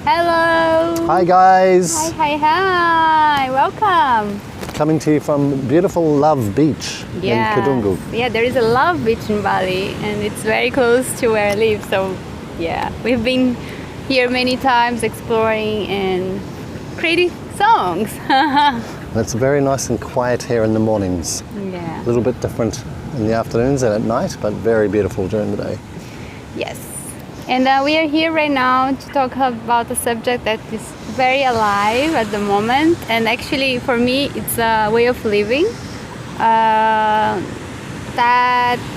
Hello. Hi guys. Hi. Welcome. Coming to you from beautiful Love Beach in Kedunguk. Yeah, there is a Love Beach in Bali and it's very close to where I live. So yeah, we've been here many times exploring and creating songs. It's very nice and quiet here in the mornings. Yeah. A little bit different in the afternoons and at night, but very beautiful during the day. Yes. And we are here right now to talk about a subject that is very alive at the moment. And actually, for me, it's a way of living. That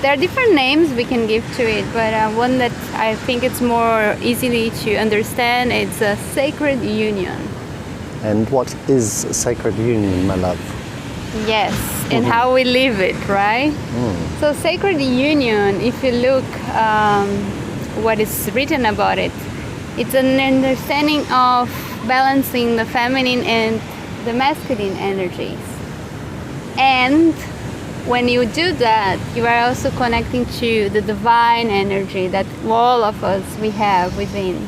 there are different names we can give to it, but one that I think it's more easily to understand, it's a sacred union. And what is sacred union, my love? Yes, and how we live it, right? So sacred union, if you look what is written about it, it's an understanding of balancing the feminine and the masculine energies. And when you do that, you are also connecting to the divine energy that all of us we have within.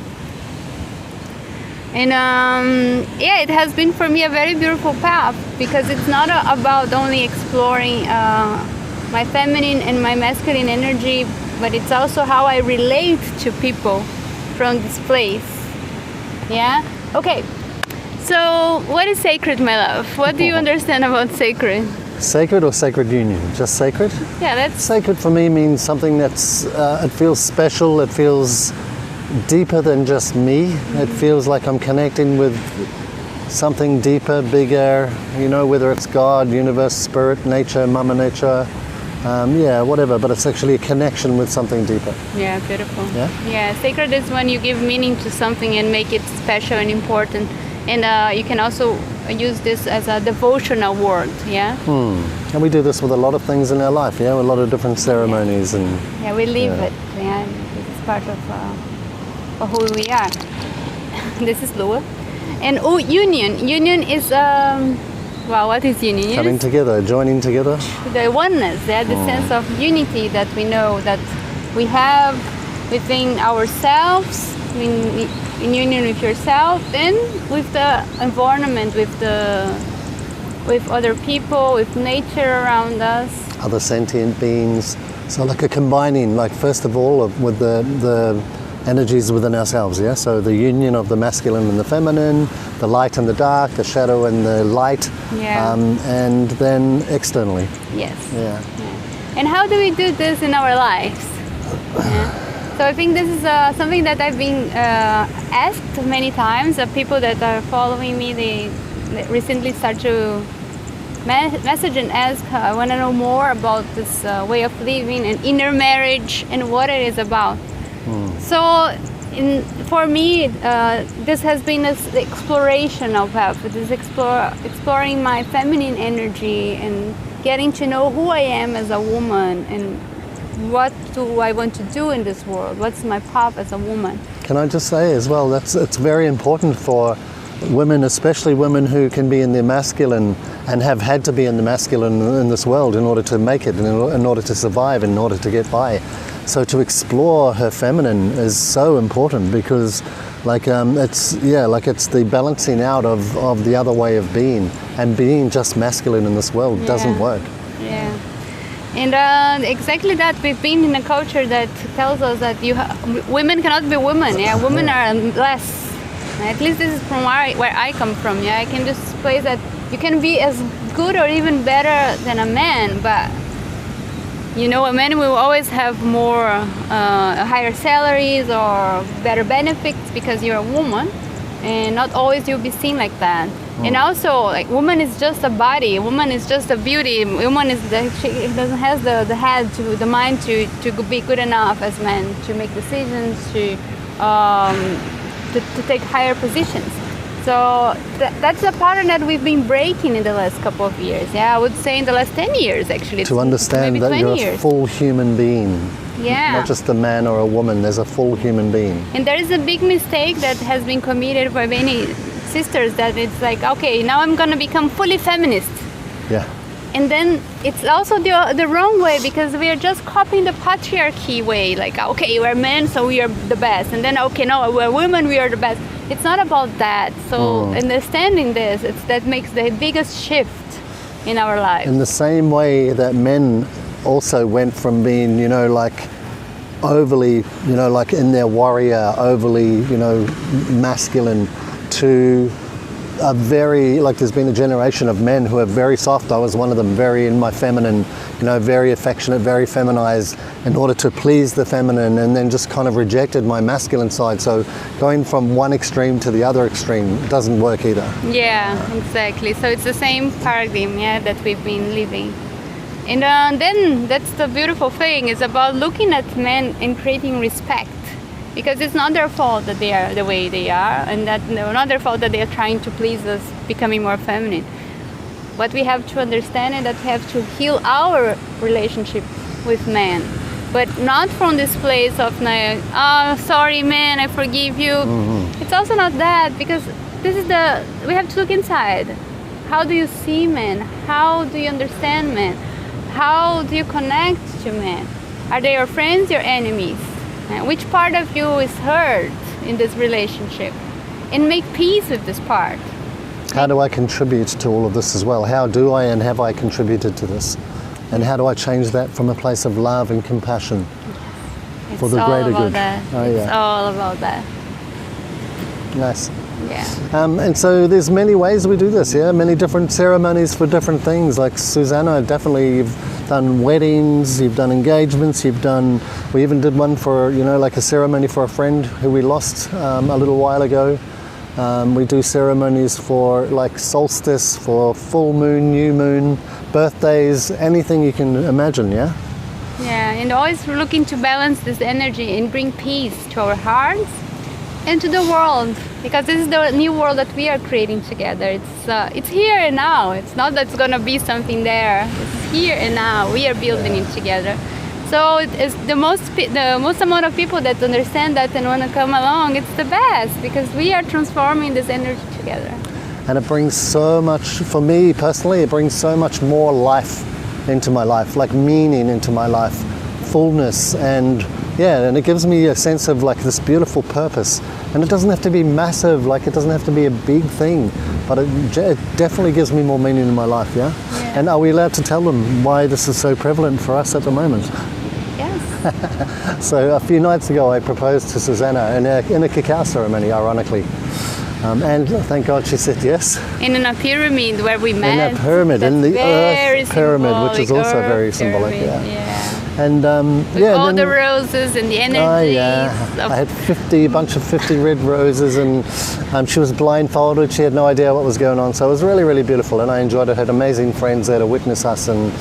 And it has been for me a very beautiful path, because it's not about only exploring my feminine and my masculine energy, but it's also how I relate to people from this place. Yeah? Okay. So, what is sacred, my love? What do you understand about sacred? Sacred or sacred union? Just sacred? Yeah, that's... Sacred for me means something that's, it feels special, it feels deeper than just me. It feels like I'm connecting with something deeper, bigger, you know, whether it's God, universe, spirit, nature, Mama Nature, whatever, but it's actually a connection with something deeper. Yeah, beautiful. Yeah? Yeah, sacred is when you give meaning to something and make it special and important. And you can also use this as a devotional word, yeah? And we do this with a lot of things in our life, yeah? With a lot of different ceremonies and... Yeah, we live it, yeah? This is part of who we are. This is Lua. And union. Union is, what is union? Coming together, joining together. The oneness, yeah? The sense of unity that we know that we have within ourselves, in union with yourself, and with the environment, with other people, with nature around us. Other sentient beings. So like a combining, like first of all, with the energies within ourselves, yeah? So the union of the masculine and the feminine, the light and the dark, the shadow and the light, and then externally. Yes. Yeah. And how do we do this in our lives? So I think this is something that I've been asked many times. People that are following me, they recently start to message and ask, I want to know more about this way of living and inner marriage and what it is about. So for me, this has been this exploration of health. This exploring my feminine energy and getting to know who I am as a woman and what do I want to do in this world? What's my path as a woman? Can I just say as well, it's very important for women, especially women who can be in their masculine and have had to be in the masculine in this world in order to make it, in order to survive, in order to get by. So to explore her feminine is so important, because it's the balancing out of the other way of being, and being just masculine in this world doesn't work. Yeah. And exactly that, we've been in a culture that tells us that women cannot be women. Yeah, women are less. At least this is from where I come from. Yeah, I can just place that you can be as good or even better than a man, but you know, a man will always have more higher salaries or better benefits because you're a woman, and not always you'll be seen like that. And also, like, woman is just a body. Woman is just a beauty. Woman she doesn't have the head, the mind to be good enough as men to make decisions, to take higher positions. So that's a pattern that we've been breaking in the last couple of years. Yeah, I would say in the last 10 years actually. To understand that you're a full human being. Yeah. Not just a man or a woman, there's a full human being. And there is a big mistake that has been committed by many sisters, that it's like, okay, now I'm gonna become fully feminist. Yeah. And then it's also the wrong way, because we are just copying the patriarchy way. Like, okay, we're men, so we are the best. And then, okay, no, we're women, we are the best. It's not about that. So understanding this, that makes the biggest shift in our lives. In the same way that men also went from being, like overly, like in their warrior, overly, masculine, to a very, like there's been a generation of men who are very soft. I was one of them, very in my feminine, very affectionate, very feminized in order to please the feminine, and then just kind of rejected my masculine side. So going from one extreme to the other extreme doesn't work either. Yeah, exactly. So it's the same paradigm, that we've been living. And then that's the beautiful thing. It's about looking at men and creating respect. Because it's not their fault that they are the way they are, and that not their fault that they are trying to please us, becoming more feminine. What we have to understand is that we have to heal our relationship with men, but not from this place of, oh, sorry, man, I forgive you. It's also not that, because we have to look inside. How do you see men? How do you understand men? How do you connect to men? Are they your friends, your enemies? Which part of you is hurt in this relationship? And make peace with this part. How do I contribute to all of this as well? How do I and have I contributed to this? And how do I change that from a place of love and compassion for the greater good? It's all about that. Nice. Yeah. And so there's many ways we do this, many different ceremonies for different things. Like Suzana, definitely you've done weddings, you've done engagements, we even did one for, like a ceremony for a friend who we lost a little while ago. We do ceremonies for like solstice, for full moon, new moon, birthdays, anything you can imagine, Yeah, and always looking to balance this energy and bring peace to our hearts and to the world, because this is the new world that we are creating together. It's here and now. It's not that it's gonna be something there. It's here and now. We are building it together. So it's the most amount of people that understand that and want to come along. It's the best, because we are transforming this energy together. And it brings so much, for me personally, it brings so much more life into my life, like meaning into my life, fullness, and it gives me a sense of like this beautiful purpose. And it doesn't have to be massive, like it doesn't have to be a big thing, but it definitely gives me more meaning in my life, And are we allowed to tell them why this is so prevalent for us at the moment? Yes. So a few nights ago I proposed to Suzana in a cacao ceremony, ironically. And thank God she said yes. In a pyramid where we met. In a pyramid, in the Earth pyramid, which is also very symbolic. And with all the roses and the energies. I had a bunch of 50 red roses, and she was blindfolded. She had no idea what was going on. So it was really, really beautiful, and I enjoyed it. I had amazing friends there to witness us, and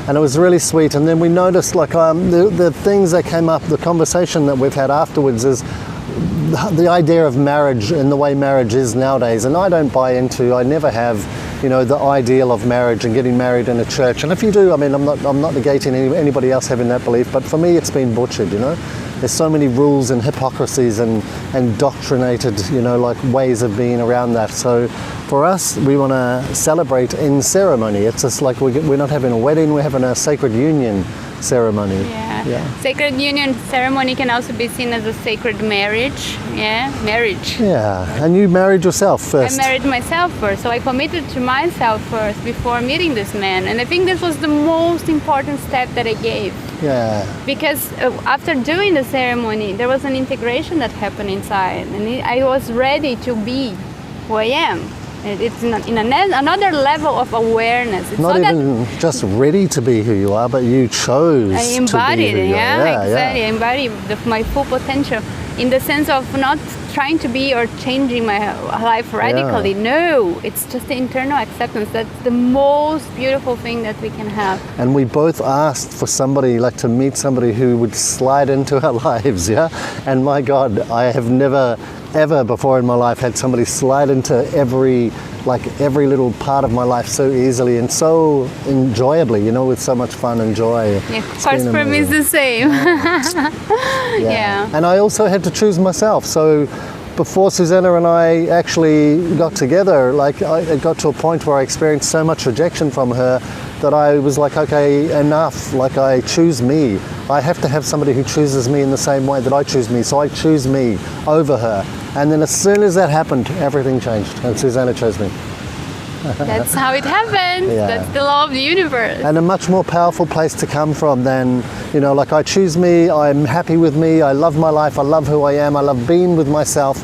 it was really sweet. And then we noticed, like the things that came up, the conversation that we've had afterwards is the idea of marriage and the way marriage is nowadays. And I don't buy into, I never have, the ideal of marriage and getting married in a church. And if you do, I mean, I'm not negating anybody else having that belief, but for me it's been butchered, There's so many rules and hypocrisies and doctrinated, like ways of being around that. So for us, we want to celebrate in ceremony. It's just like we're not having a wedding, we're having a sacred union ceremony. Sacred union ceremony can also be seen as a sacred marriage. Marriage. And you married yourself first. I married myself first, so I committed to myself first before meeting this man, and I think this was the most important step that I gave. Because after doing the ceremony, there was an integration that happened inside, and I was ready to be who I am. It's in another level of awareness. It's not even just ready to be who you are, but you chose I embodied to be who you are. Exactly. I embodied my full potential in the sense of not trying to be or changing my life radically. No, it's just the internal acceptance. That's the most beautiful thing that we can have. And we both asked for somebody, like to meet somebody who would slide into our lives, And my God, I have never ever before in my life had somebody slide into every little part of my life so easily and so enjoyably, with so much fun and joy. Of course, for me it's the same. And I also had to choose myself. So before Suzana and I actually got together, like it got to a point where I experienced so much rejection from her that I was like, okay, enough. Like, I choose me. I have to have somebody who chooses me in the same way that I choose me. So I choose me over her. And then as soon as that happened, everything changed, and Suzana chose me. That's how it happens. Yeah. That's the law of the universe. And a much more powerful place to come from than, you know, like I choose me, I'm happy with me, I love my life, I love who I am, I love being with myself,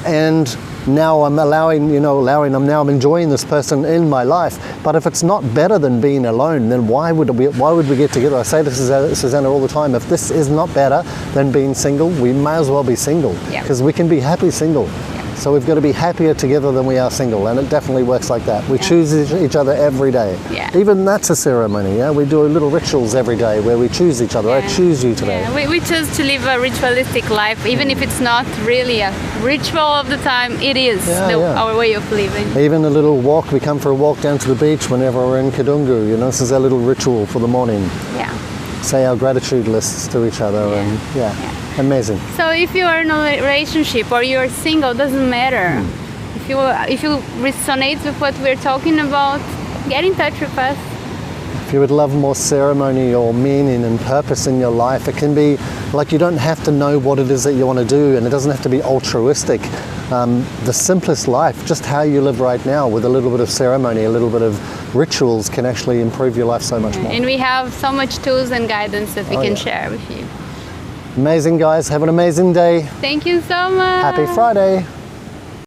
and now I'm I'm enjoying this person in my life. But if it's not better than being alone, then why would we get together? I say this to Suzana all the time, if this is not better than being single, we may as well be single, because we can be happy single. So we've got to be happier together than we are single, and it definitely works like that. We choose each other every day. Yeah. Even that's a ceremony. Yeah, we do little rituals every day where we choose each other. I choose you today. Yeah. We choose to live a ritualistic life, even if it's not really a ritual of the time. It is our way of living. Even a little walk. We come for a walk down to the beach whenever we're in Kadungu. You know, this is our little ritual for the morning. Yeah. Say our gratitude lists to each other, and amazing. So if you are in a relationship or you're single, doesn't matter. If you resonate with what we're talking about, get in touch with us. If you would love more ceremony or meaning and purpose in your life, it can be like, you don't have to know what it is that you want to do, and it doesn't have to be altruistic. The simplest life, just how you live right now, with a little bit of ceremony, a little bit of rituals, can actually improve your life so much more. And we have so much tools and guidance that we can share with you. Amazing, guys. Have an amazing day. Thank you so much. Happy Friday.